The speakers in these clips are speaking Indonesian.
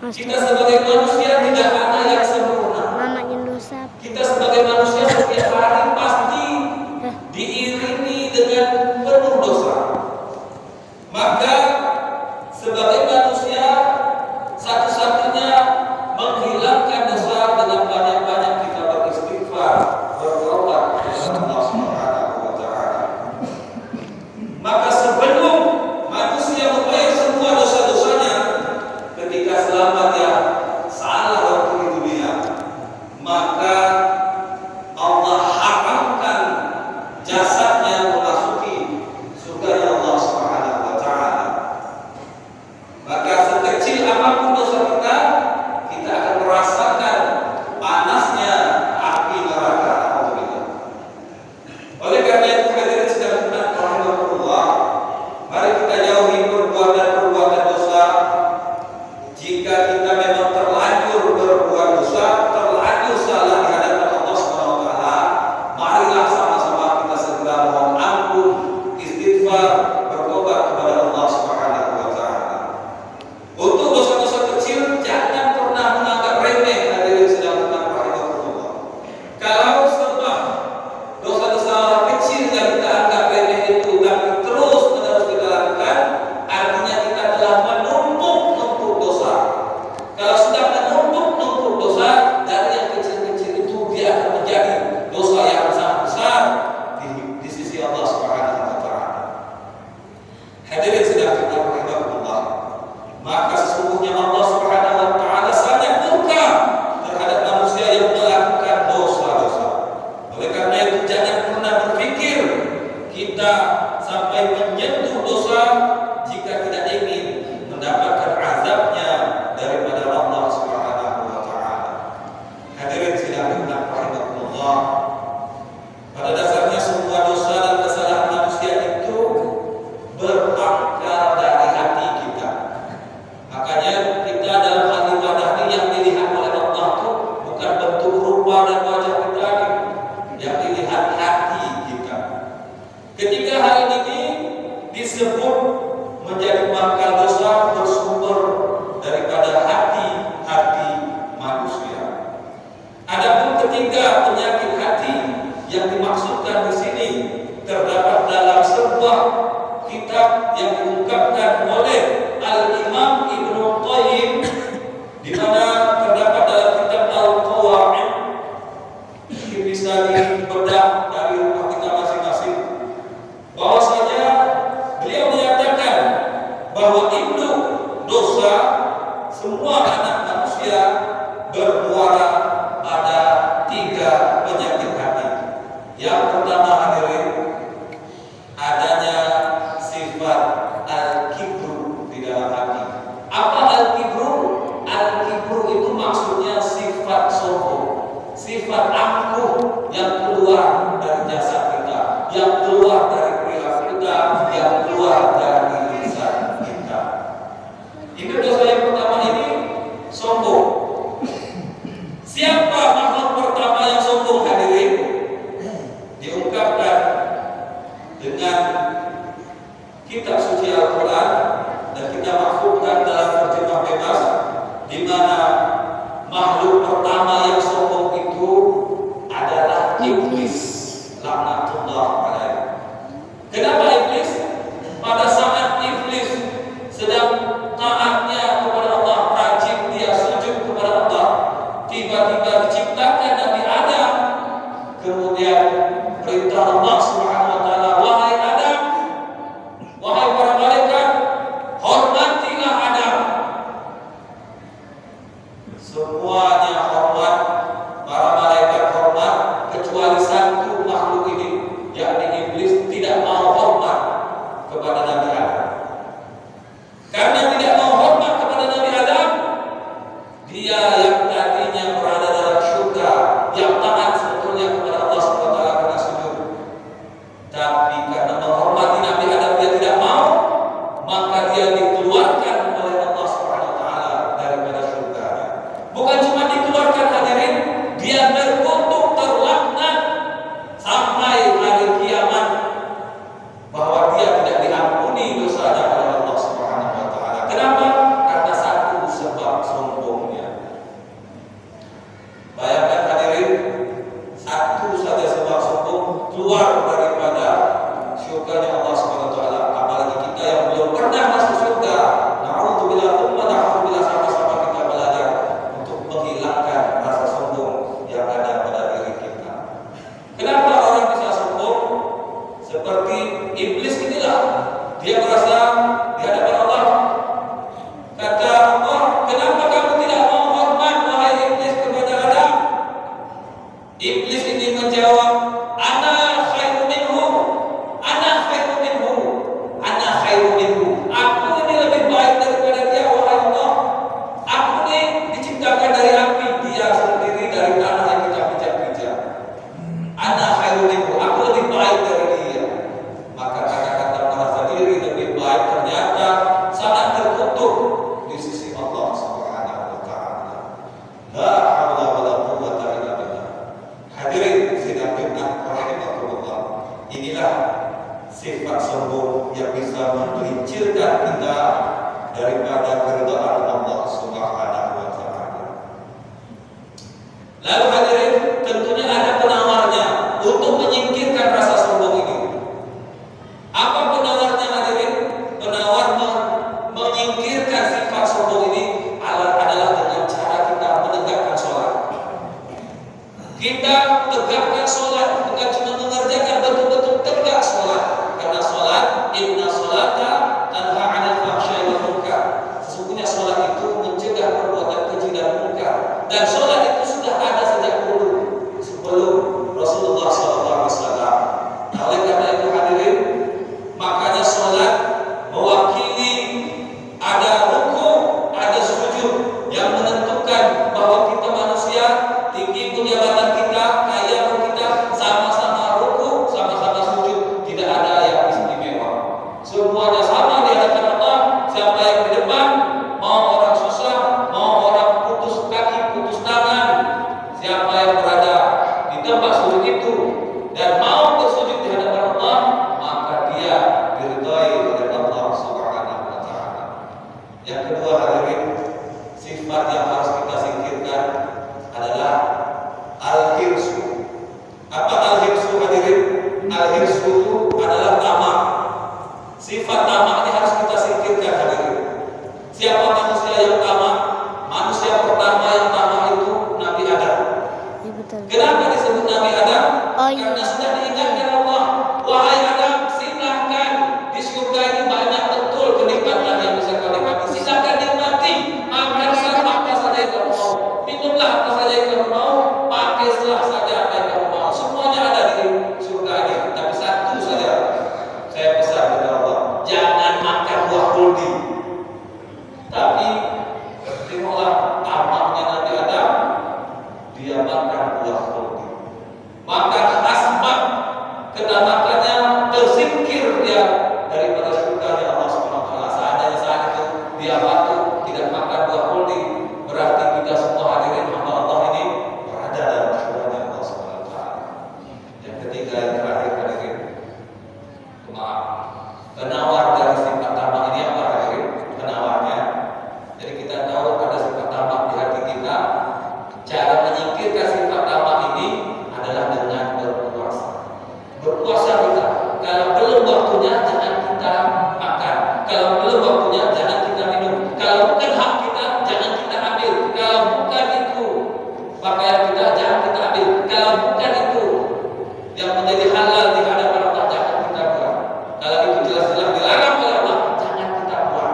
Kita sebagai manusia tidak ada yang sempurna. Kita sebagai manusia setiap hari pasti diiringi dengan penuh dosa. Maka sebagai manusia satu-satunya menghilangkan dosa dengan banyak-banyak kita beristighfar, bertobat kepada Allah Subhanahu wa taala. Maka sebelum manusia membayar bahwa induk dosa semua anak manusia bermuara pada 3 penyakit hati. Yang pertama hadirin, adanya sifat al-kibru di dalam hati. Apa al-kibru? Al-kibru itu maksudnya sifat sombong, sifat angkuh yang keluar dari jasad kita, yang keluar dari perilaku kita, yang keluar dari lisan kita. Itu dosa yang pertama ini, sombong. Siapa makhluk pertama yang sombong hadirin? Diungkapkan dengan kitab suci Al-Quran, dan kita maksudkan dalam terjemah bebas, di mana makhluk pertama yang sombong itu adalah iblis. Laknatullah alaihi. Kenapa iblis? Pada saat iblis sedang taatnya kepada Allah, rajin dia sujud kepada Allah, tiba-tiba diciptakan Nabi Adam. Kemudian perintah Allah Subhanahu wa taala, wahai Adam, wahai para malaikat, hormatilah Adam. Semuanya hormat, para malaikat hormat, kecuali satu makhluk ini, yakni iblis, tidak mau hormat kepada Nabi Adam. Karena tidak mau hormat kepada Nabi Adam, dia yang tadinya berada dalam surga, yang taat sebetulnya kepada Allah Subhanahu wa taala karena sujud, tapi karena menghormati Nabi Adam dia tidak mau, maka dia dikeluarkan oleh Allah Subhanahu wa taala daripada surga. Bukan cuma dikeluarkan hadirin, dia terkutuk, terlaknat sampai hari kiamat, bahwa dia tidak diampuni dosanya oleh Allah Subhanahu wa taala. Kenapa? Karena satu sebab sombongnya. Bayangkan hadirin, satu saja sebab sombong keluar daripada surganya Allah Subhanahu wa taala. Apalagi kita yang belum pernah masuk surga. Na'udzubillah, tsumma na'udzubillah, sama-sama kita belajar untuk menghilangkan rasa sombong yang ada pada diri kita. Kenapa orang bisa sombong? Seperti iblis inilah, dia merasa di hadapan Allah. Kata Allah, kenapa kamu tidak mau hormat wahai iblis kepada Adam? Iblis ini menjawab, ana khairu minhu, ana khairu minhu, ana khairu minhu. Aku ini lebih baik daripada dia wahai Allah. Aku ini diciptakan dari api, dia sendiri dari tanah yang kita pijak-pijak. Ana khairu minhu, aku lebih baik dari dia. Maka kata-kata merasa diri lebih baik ternyata sangat terkutuk di sisi Allah Subhanahu wa taala. La haula wala quwwata illa billah. Hadirin sidang Jumat rahimahullah. Inilah sifat sombong yang bisa menggelincirkan kita daripada keridhaan Allah Subhanahu wa taala. Lalu hadirin, tentunya ada penawarnya untuk menyingkirkan rasa sombong ini. Apa penawarnya hadirin? Penawar menyingkirkan sifat sombong ini adalah dengan cara kita menegakkan sholat. Kita tegakkan sholat, bukan cuma mengerjakan, betul-betul tegak sholat. Karena sholat, inna sholata tanha 'anil fahsya'i wal munkar. Sesungguhnya sholat itu mencegah perbuatan keji dan munkar. Dan sholat itu sudah ada sejak dulu, sebelum Rasulullah SAW. Nah, oleh karena itu hadirin, makanya sholat mewakili ada ruku, ada sujud yang menentukan bahwa kita manusia, tinggi pun jabatan kita, kaya pun kita, sama-sama ruku, sama-sama sujud, tidak ada yang istimewa. Semuanya sama di hadapan Allah. Siapa yang di depan, mau orang susah, mau orang putus kaki, putus tangan, siapa yang berada di tempat sujud itu dan mau bersujud di hadapan Allah, maka dia diridhai oleh Allah Subhanahu wa taala. Yang kedua hadirin, sifat yang harus kita singkirkan adalah al-hirsu. Apa al-hirsu hadirin? Al-hirsu itu adalah tamak. Sifat tamak ini harus kita singkirkan hadirin. Siapa manusia yang tamak? Manusia pertama yang tamak itu Nabi Adam. Ya, betul. Kenapa disebut Nabi Adam? Iya. Karena sudah diingatkan Allah, wahai Adam, silahkan di surga ini banyak betul kenikmatan yang dia batuk, tidak makan buah kuldi, berarti kita semua hadirin hamba Allah ini berada dalam syurga Allah Subhanahu wa taala. Yang ketiga, yang terakhir hadirin, maaf, penawar dari sifat tamak ini apa hadirin? Penawarnya. Jadi kita tahu ada sifat tamak di hati kita. Cara menyingkirkan sifat tamak ini adalah dengan berpuasa. Berpuasa kita. Kalau belum waktunya jangan kita makan. Kalau belum waktunya jangan kita minum. Kalau bukan hak kita jangan kita ambil. Kalau bukan itu pakaian kita jangan kita ambil. Kalau bukan itu yang menjadi halal di hadapan Allah jangan kita buat. Kalau itu jelas-jelas dilarang oleh Allah jangan kita buat.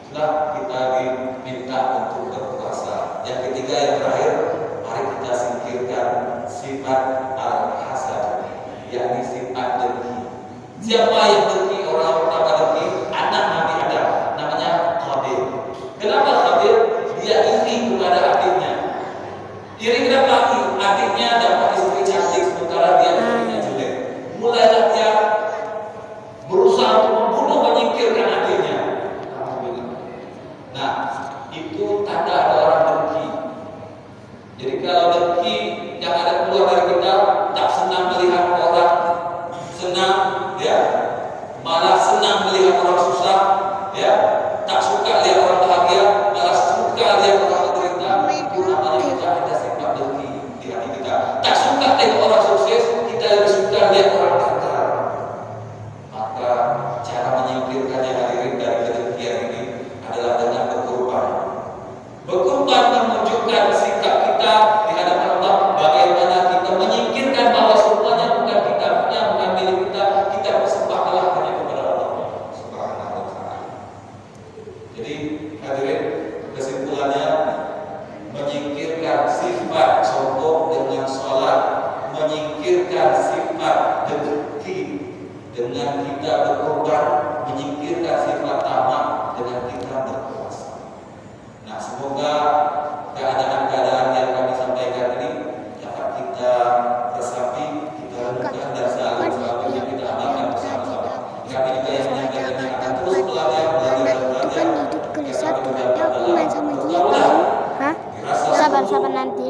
Sudah kita diminta untuk berpuasa. Yang ketiga, yang terakhir, mari kita singkirkan sifat al-hasad, yakni sifat dengki. Siapa yang dengki? Orang pertama dengki anak Nabi Adam, namanya Qabil. Kenapa Qabil? Dia iri kepada adiknya. Iri kenapa? Adiknya dapat istri cantik sementara dia istrinya jelek. Mulailah dia berusaha untuk membunuh, menyingkirkan adiknya. Nah, itu tanda ada orang dengki. Jadi kalau dengki yang ada keluar dari kita, tak senang melihat orang senang, ya, malah senang melihat orang susah, ya, tak suka lihat orang bahagia, malah suka lihat orang menderita. Itu namanya kita ada sifat dengki di hati kita. Tak suka tengok orang sukses, kita lebih suka lihat orang gagal. Maka cara menyingkirkannya hadirin dari kedengkian ini adalah dengan berkorban. Berkorban menunjukkan sikap kita di hadapan Allah, bagaimana kita menyingkirkan bahwa semuanya bukan kita punya, bukan milik kita. Kita persembahkanlah hanya kepada Allah Subhanahu wa taala. Jadi hadirin, kesimpulannya, menyingkirkan sifat sombong dengan sholat, menyingkirkan sifat dengki dengan kita berkorban, menyingkirkan sifat tamak dengan kita berpuasa. Nah, semoga keadaan-keadaan yang kami sampaikan ini dapat kita resapi, kita renungkan dan selalu kita amalkan bersama-sama. Kami juga yang menyampaikannya akan terus belajar. Sabar nanti